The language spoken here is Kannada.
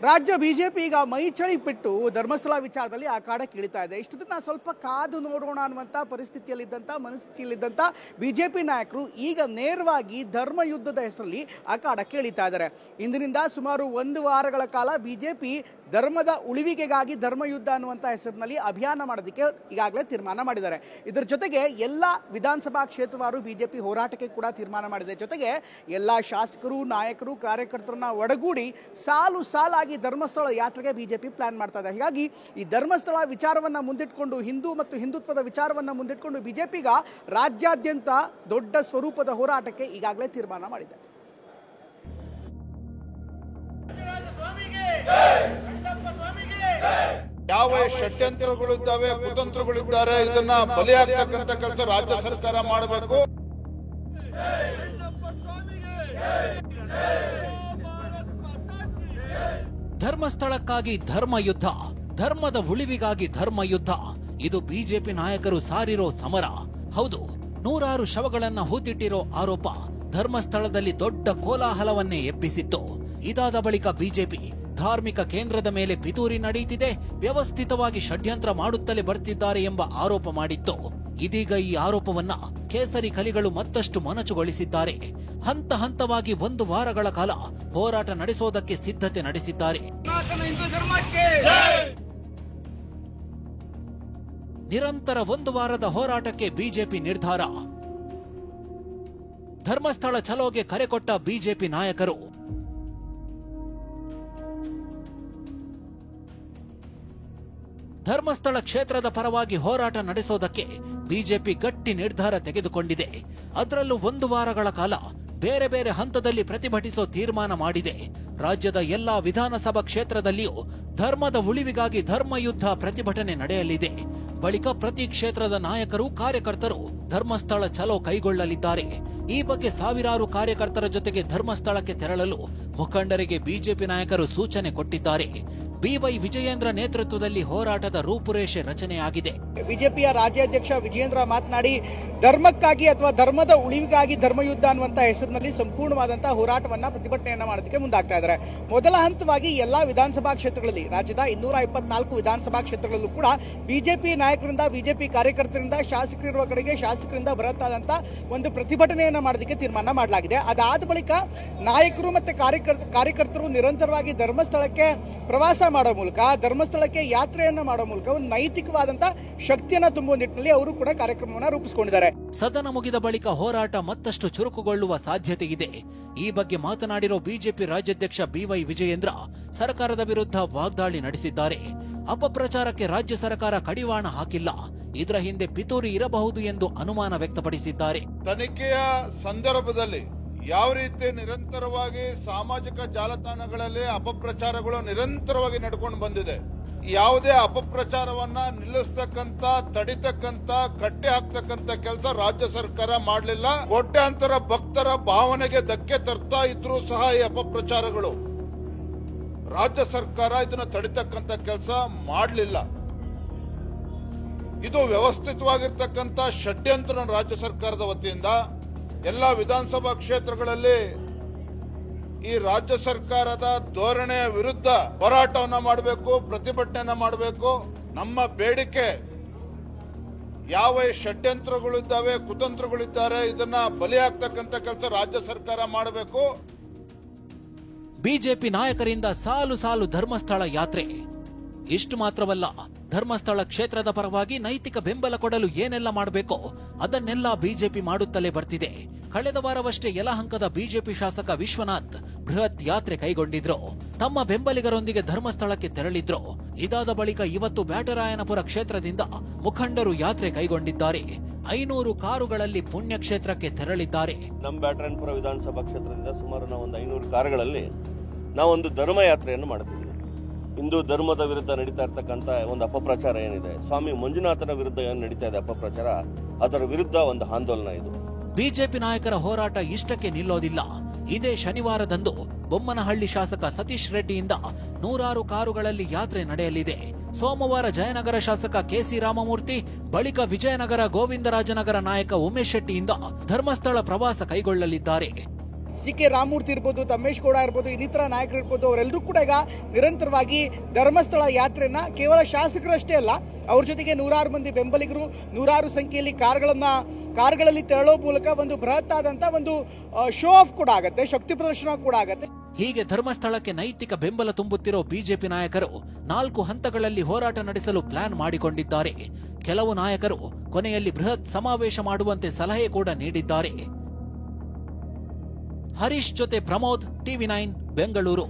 ರಾಜ್ಯ ಬಿಜೆಪಿ ಈಗ ಮೈಚಳಿ ಬಿಟ್ಟು ಧರ್ಮಸ್ಥಳ ವಿಚಾರದಲ್ಲಿ ಅಖಾಡಕ್ಕೆ ಇಳಿತಾ ಇದೆ. ಇಷ್ಟು ದಿನ ಸ್ವಲ್ಪ ಕಾದು ನೋಡೋಣ ಅನ್ನುವಂಥ ಮನಸ್ಥಿತಿಯಲ್ಲಿದ್ದಂಥ ಬಿಜೆಪಿ ನಾಯಕರು ಈಗ ನೇರವಾಗಿ ಧರ್ಮ ಯುದ್ಧದ ಹೆಸರಲ್ಲಿ ಅಖಾಡಕ್ಕೆ ಇಳಿತಾ ಇದ್ದಾರೆ. ಇಂದಿನಿಂದ ಸುಮಾರು 1 ವಾರಗಳ ಕಾಲ ಬಿಜೆಪಿ ಧರ್ಮದ ಉಳಿವಿಗೆಗಾಗಿ ಧರ್ಮಯುದ್ಧ ಅನ್ನುವಂಥ ಹೆಸರಿನಲ್ಲಿ ಅಭಿಯಾನ ಮಾಡೋದಕ್ಕೆ ಈಗಾಗಲೇ ತೀರ್ಮಾನ ಮಾಡಿದ್ದಾರೆ. ಇದರ ಜೊತೆಗೆ ಎಲ್ಲ ವಿಧಾನಸಭಾ ಕ್ಷೇತ್ರವಾರು ಬಿಜೆಪಿ ಹೋರಾಟಕ್ಕೆ ಕೂಡ ತೀರ್ಮಾನ ಮಾಡಿದೆ. ಜೊತೆಗೆ ಎಲ್ಲ ಶಾಸಕರು, ನಾಯಕರು, ಕಾರ್ಯಕರ್ತರನ್ನ ಒಡಗೂಡಿ ಸಾಲಾಗಿ ಧರ್ಮಸ್ಥಳ ಯಾತ್ರೆಗೆ ಬಿಜೆಪಿ ಪ್ಲಾನ್ ಮಾಡ್ತಾ ಇದೆ. ಹೀಗಾಗಿ ಈ ಧರ್ಮಸ್ಥಳ ವಿಚಾರವನ್ನ ಮುಂದಿಟ್ಕೊಂಡು, ಹಿಂದೂ ಮತ್ತು ಹಿಂದುತ್ವದ ವಿಚಾರವನ್ನ ಮುಂದಿಟ್ಕೊಂಡು ಬಿಜೆಪಿಗ ರಾಜ್ಯಾದ್ಯಂತ ದೊಡ್ಡ ಸ್ವರೂಪದ ಹೋರಾಟಕ್ಕೆ ಈಗಾಗಲೇ ತೀರ್ಮಾನ ಮಾಡಿದೆ. ಯಾವ ಷಡ್ಯಂತ್ರಗಳಿದ್ದಾವೆ, ಕುತಂತ್ರಗಳಿದ್ದಾರೆ, ಇದನ್ನ ಬಲಿಯಾಗ್ತಕ್ಕಂಥ ಕೆಲಸ ರಾಜ್ಯ ಸರ್ಕಾರ ಮಾಡಬೇಕು. ಧರ್ಮಸ್ಥಳಕ್ಕಾಗಿ ಧರ್ಮಯುದ್ಧ, ಧರ್ಮದ ಉಳಿವಿಗಾಗಿ ಧರ್ಮಯುದ್ಧ, ಇದು ಬಿಜೆಪಿ ನಾಯಕರು ಸಾರಿರೋ ಸಮರ. ಹೌದು, 100 ಶವಗಳನ್ನ ಹೂತಿಟ್ಟಿರೋ ಆರೋಪ ಧರ್ಮಸ್ಥಳದಲ್ಲಿ ದೊಡ್ಡ ಕೋಲಾಹಲವನ್ನೇ ಎಬ್ಬಿಸಿತ್ತು. ಇದಾದ ಬಳಿಕ ಬಿಜೆಪಿ ಧಾರ್ಮಿಕ ಕೇಂದ್ರದ ಮೇಲೆ ಪಿತೂರಿ ನಡೆಯುತ್ತಿದೆ, ವ್ಯವಸ್ಥಿತವಾಗಿ ಷಡ್ಯಂತ್ರ ಮಾಡುತ್ತಲೇ ಬರ್ತಿದ್ದಾರೆ ಎಂಬ ಆರೋಪ ಮಾಡಿತ್ತು. ಇದೀಗ ಈ ಆರೋಪವನ್ನ ಕೇಸರಿ ಕಲಿಗಳು ಮತ್ತಷ್ಟು ಮೊನಚುಗೊಳಿಸಿದ್ದಾರೆ. ಹಂತ ಹಂತವಾಗಿ 1 ವಾರಗಳ ಕಾಲ ಹೋರಾಟ ನಡೆಸೋದಕ್ಕೆ ಸಿದ್ಧತೆ ನಡೆಸಿದ್ದಾರೆ. ನಿರಂತರ 1 ವಾರದ ಹೋರಾಟಕ್ಕೆ ಬಿಜೆಪಿ ನಿರ್ಧಾರ. ಧರ್ಮಸ್ಥಳ ಚಲೋಗೆ ಕರೆ ಕೊಟ್ಟ ಬಿಜೆಪಿ ನಾಯಕರು. ಧರ್ಮಸ್ಥಳ ಕ್ಷೇತ್ರದ ಪರವಾಗಿ ಹೋರಾಟ ನಡೆಸೋದಕ್ಕೆ ಬಿಜೆಪಿ ಗಟ್ಟಿ ನಿರ್ಧಾರ ತೆಗೆದುಕೊಂಡಿದೆ. ಅದರಲ್ಲೂ 1 ವಾರಗಳ ಕಾಲ ಬೇರೆ ಬೇರೆ ಹಂತದಲ್ಲಿ ಪ್ರತಿಭಟಿಸೋ ತೀರ್ಮಾನ ಮಾಡಿದೆ. ರಾಜ್ಯದ ಎಲ್ಲಾ ವಿಧಾನಸಭಾ ಕ್ಷೇತ್ರದಲ್ಲಿಯೂ ಧರ್ಮದ ಉಳಿವಿಗಾಗಿ ಧರ್ಮಯುದ್ಧ ಪ್ರತಿಭಟನೆ ನಡೆಯಲಿದೆ. ಬಳಿಕ ಪ್ರತಿ ಕ್ಷೇತ್ರದ ನಾಯಕರು, ಕಾರ್ಯಕರ್ತರು ಧರ್ಮಸ್ಥಳ ಚಲೋ ಕೈಗೊಳ್ಳಲಿದ್ದಾರೆ. ಈ ಬಗ್ಗೆ ಸಾವಿರಾರು ಕಾರ್ಯಕರ್ತರ ಜೊತೆಗೆ ಧರ್ಮಸ್ಥಳಕ್ಕೆ ತೆರಳಲು ಮುಖಂಡರಿಗೆ ಬಿಜೆಪಿ ನಾಯಕರು ಸೂಚನೆ ಕೊಟ್ಟಿದ್ದಾರೆ. ಬಿವೈ ವಿಜಯೇಂದ್ರ ನೇತೃತ್ವದಲ್ಲಿ ಹೋರಾಟದ ರೂಪುರೇಷೆ ರಚನೆಯಾಗಿದೆ. ಬಿಜೆಪಿಯ ರಾಜ್ಯಾಧ್ಯಕ್ಷ ವಿಜಯೇಂದ್ರ ಮಾತನಾಡಿ, ಧರ್ಮಕ್ಕಾಗಿ ಅಥವಾ ಧರ್ಮದ ಉಳಿವಿಗಾಗಿ ಧರ್ಮಯುದ್ಧ ಅನ್ನುವಂಥ ಹೆಸರಿನಲ್ಲಿ ಸಂಪೂರ್ಣವಾದಂತಹ ಹೋರಾಟವನ್ನ, ಪ್ರತಿಭಟನೆಯನ್ನ ಮಾಡೋದಕ್ಕೆ ಮುಂದಾಗ್ತಾ ಇದ್ದಾರೆ. ಮೊದಲ ಹಂತವಾಗಿ ಎಲ್ಲಾ ವಿಧಾನಸಭಾ ಕ್ಷೇತ್ರಗಳಲ್ಲಿ, ರಾಜ್ಯದ 224 ವಿಧಾನಸಭಾ ಕ್ಷೇತ್ರಗಳಲ್ಲೂ ಕೂಡ ಬಿಜೆಪಿ ನಾಯಕರಿಂದ, ಬಿಜೆಪಿ ಕಾರ್ಯಕರ್ತರಿಂದ, ಶಾಸಕರಿರುವ ಕಡೆಗೆ ಶಾಸಕರಿಂದ ಬರುತ್ತಾದಂತ ಒಂದು ಪ್ರತಿಭಟನೆಯನ್ನ ಮಾಡೋದಕ್ಕೆ ತೀರ್ಮಾನ ಮಾಡಲಾಗಿದೆ. ಅದಾದ ಬಳಿಕ ನಾಯಕರು ಮತ್ತೆ ಕಾರ್ಯಕರ್ತರು ನಿರಂತರವಾಗಿ ಧರ್ಮಸ್ಥಳಕ್ಕೆ ಪ್ರವಾಸ ಮಾಡೋ ಮೂಲಕ, ಧರ್ಮಸ್ಥಳಕ್ಕೆ ಯಾತ್ರೆಯನ್ನ ಮಾಡೋ ಮೂಲಕ ಒಂದು ನೈತಿಕವಾದಂತ ಶಕ್ತಿಯನ್ನ ತುಂಬುವ ನಿಟ್ಟಿನಲ್ಲಿ ಅವರು ಕೂಡ ಕಾರ್ಯಕ್ರಮವನ್ನು ರೂಪಿಸಿಕೊಂಡಿದ್ದಾರೆ. ಸದನ ಮುಗಿದ ಬಳಿಕ ಹೋರಾಟ ಮತ್ತಷ್ಟು ಚುರುಕುಗೊಳ್ಳುವ ಸಾಧ್ಯತೆ ಇದೆ. ಈ ಬಗ್ಗೆ ಮಾತನಾಡಿರೋ ಬಿಜೆಪಿ ರಾಜ್ಯಾಧ್ಯಕ್ಷ ಬಿವೈ ವಿಜಯೇಂದ್ರ ಸರ್ಕಾರದ ವಿರುದ್ಧ ವಾಗ್ದಾಳಿ ನಡೆಸಿದ್ದಾರೆ. ಅಪಪ್ರಚಾರಕ್ಕೆ ರಾಜ್ಯ ಸರ್ಕಾರ ಕಡಿವಾಣ ಹಾಕಿಲ್ಲ, ಇದರ ಹಿಂದೆ ಪಿತೂರಿ ಇರಬಹುದು ಎಂದು ಅನುಮಾನ ವ್ಯಕ್ತಪಡಿಸಿದ್ದಾರೆ. ತನಿಖೆಯ ಸಂದರ್ಭದಲ್ಲಿ ಯಾವ ರೀತಿ ನಿರಂತರವಾಗಿ ಸಾಮಾಜಿಕ ಜಾಲತಾಣಗಳಲ್ಲಿ ಅಪಪ್ರಚಾರಗಳು ನಿರಂತರವಾಗಿ ನಡ್ಕೊಂಡು ಬಂದಿದೆ, ಯಾವುದೇ ಅಪಪ್ರಚಾರವನ್ನ ನಿಲ್ಲಿಸ್ತಕ್ಕಂತ, ತಡಿತಕ್ಕಂತ, ಕಟ್ಟೆ ಹಾಕ್ತಕ್ಕಂತ ಕೆಲಸ ರಾಜ್ಯ ಸರ್ಕಾರ ಮಾಡಲಿಲ್ಲ. ಕೋಟ್ಯಾಂತರ ಭಕ್ತರ ಭಾವನೆಗೆ ಧಕ್ಕೆ ತರ್ತಾ ಇದ್ರೂ ಸಹ ಈ ಅಪಪ್ರಚಾರಗಳು ರಾಜ್ಯ ಸರ್ಕಾರ ಇದನ್ನ ತಡಿತಕ್ಕಂತ ಕೆಲಸ ಮಾಡಲಿಲ್ಲ. ಇದು ವ್ಯವಸ್ಥಿತವಾಗಿರ್ತಕ್ಕಂಥ ಷಡ್ಯಂತ್ರ ರಾಜ್ಯ ಸರ್ಕಾರದ ವತಿಯಿಂದ ಎಲ್ಲ ವಿಧಾನಸಭಾ ಕ್ಷೇತ್ರಗಳಲ್ಲಿ ಈ ರಾಜ್ಯ ಸರ್ಕಾರದ ಧೋರಣೆಯ ವಿರುದ್ಧ ಹೋರಾಟವನ್ನ ಮಾಡಬೇಕು, ಪ್ರತಿಭಟನೆಯನ್ನ ಮಾಡಬೇಕು. ನಮ್ಮ ಬೇಡಿಕೆ, ಯಾವ ಷಡ್ಯಂತ್ರಗಳಿದ್ದಾವೆ, ಕುತಂತ್ರಗಳಿದ್ದಾರೆ, ಇದನ್ನ ಬಲಿಯಾಗ್ತಕ್ಕಂಥ ಕೆಲಸ ರಾಜ್ಯ ಸರ್ಕಾರ ಮಾಡಬೇಕು. ಬಿಜೆಪಿ ನಾಯಕರಿಂದ ಸಾಲು ಧರ್ಮಸ್ಥಳ ಯಾತ್ರೆ. ಇಷ್ಟು ಮಾತ್ರವಲ್ಲ, ಧರ್ಮಸ್ಥಳ ಕ್ಷೇತ್ರದ ಪರವಾಗಿ ನೈತಿಕ ಬೆಂಬಲ ಕೊಡಲು ಏನೆಲ್ಲ ಮಾಡಬೇಕೋ ಅದನ್ನೆಲ್ಲ ಬಿಜೆಪಿ ಮಾಡುತ್ತಲೇ ಬರ್ತಿದೆ. ಕಳೆದ ವಾರವಷ್ಟೇ ಯಲಹಂಕದ ಬಿಜೆಪಿ ಶಾಸಕ ವಿಶ್ವನಾಥ್ ಬೃಹತ್ ಯಾತ್ರೆ ಕೈಗೊಂಡಿದ್ರು. ತಮ್ಮ ಬೆಂಬಲಿಗರೊಂದಿಗೆ ಧರ್ಮಸ್ಥಳಕ್ಕೆ ತೆರಳಿದ್ರು. ಇದಾದ ಬಳಿಕ ಇವತ್ತು ಬ್ಯಾಟರಾಯನಪುರ ಕ್ಷೇತ್ರದಿಂದ ಮುಖಂಡರು ಯಾತ್ರೆ ಕೈಗೊಂಡಿದ್ದಾರೆ. 500 ಕಾರುಗಳಲ್ಲಿ ಪುಣ್ಯಕ್ಷೇತ್ರಕ್ಕೆ ತೆರಳಿದ್ದಾರೆ. ನಮ್ಮ ಬ್ಯಾಟರಾಯನಪುರ ವಿಧಾನಸಭಾ ಕ್ಷೇತ್ರದಿಂದ ಸುಮಾರು ನಾವು ಒಂದು 500 ಕಾರುಗಳಲ್ಲಿ ನಾವೊಂದು ಧರ್ಮ ಯಾತ್ರೆಯನ್ನು ಮಾಡ್ತಿದ್ದೀವಿ. ಹಿಂದೂ ಧರ್ಮದ ವಿರುದ್ಧ ನಡೀತಾ ಇರ್ತಕ್ಕಂಥ ಒಂದು ಅಪಪ್ರಚಾರ ಏನಿದೆ, ಸ್ವಾಮಿ ಮಂಜುನಾಥನ ವಿರುದ್ಧ ಏನು ನಡೀತಾ ಇದೆ ಅಪಪ್ರಚಾರ, ಅದರ ವಿರುದ್ಧ ಒಂದು ಆಂದೋಲನ ಇದು. ಬಿಜೆಪಿ ನಾಯಕರ ಹೋರಾಟ ಇಷ್ಟಕ್ಕೆ ನಿಲ್ಲೋದಿಲ್ಲ. ಇದೇ ಶನಿವಾರದಂದು ಬೊಮ್ಮನಹಳ್ಳಿ ಶಾಸಕ ಸತೀಶ್ ರೆಡ್ಡಿಯಿಂದ 100 ಕಾರುಗಳಲ್ಲಿ ಯಾತ್ರೆ ನಡೆಯಲಿದೆ. ಸೋಮವಾರ ಜಯನಗರ ಶಾಸಕ ಕೆಸಿ ರಾಮಮೂರ್ತಿ, ಬಳಿಕ ವಿಜಯನಗರ ಗೋವಿಂದರಾಜನಗರ ನಾಯಕ ಉಮೇಶ್ ಶೆಟ್ಟಿಯಿಂದ ಧರ್ಮಸ್ಥಳ ಪ್ರವಾಸ ಕೈಗೊಳ್ಳಲಿದ್ದಾರೆ. ಸಿ.ಕೆ. ರಾಮಮೂರ್ತಿ ಇರ್ಬೋದು, ತಮ್ಮೇಶ್ ಗೌಡ ಇರ್ಬೋದು, ಇನ್ನಿತರ ನಾಯಕರು ಇರ್ಬೋದು, ಅವರೆಲ್ಲರೂ ಕೂಡ ಈಗ ನಿರಂತರವಾಗಿ ಧರ್ಮಸ್ಥಳ ಯಾತ್ರೆಯನ್ನ ಕೇವಲ ಶಾಸಕರಷ್ಟೇ ಅಲ್ಲ, ಅವ್ರ ಜೊತೆಗೆ ನೂರಾರು ಮಂದಿ ಬೆಂಬಲಿಗರು, ನೂರಾರು ಸಂಖ್ಯೆಯಲ್ಲಿ ಕಾರ್ಗಳಲ್ಲಿ ತೆರಳೋ ಮೂಲಕ ಒಂದು ಬೃಹತ್ ಆದಂತ ಒಂದು ಶೋ ಆಫ್ ಕೂಡ ಆಗತ್ತೆ, ಶಕ್ತಿ ಪ್ರದರ್ಶನ ಕೂಡ ಆಗತ್ತೆ. ಹೀಗೆ ಧರ್ಮಸ್ಥಳಕ್ಕೆ ನೈತಿಕ ಬೆಂಬಲ ತುಂಬುತ್ತಿರೋ ಬಿಜೆಪಿ ನಾಯಕರು 4 ಹಂತಗಳಲ್ಲಿ ಹೋರಾಟ ನಡೆಸಲು ಪ್ಲಾನ್ ಮಾಡಿಕೊಂಡಿದ್ದಾರೆ. ಕೆಲವು ನಾಯಕರು ಕೊನೆಯಲ್ಲಿ ಬೃಹತ್ ಸಮಾವೇಶ ಮಾಡುವಂತೆ ಸಲಹೆ ಕೂಡ ನೀಡಿದ್ದಾರೆ. ಹರೀಶ್ ಜೊತೆ ಪ್ರಮೋದ್, ಟಿವಿ9 ಬೆಂಗಳೂರು.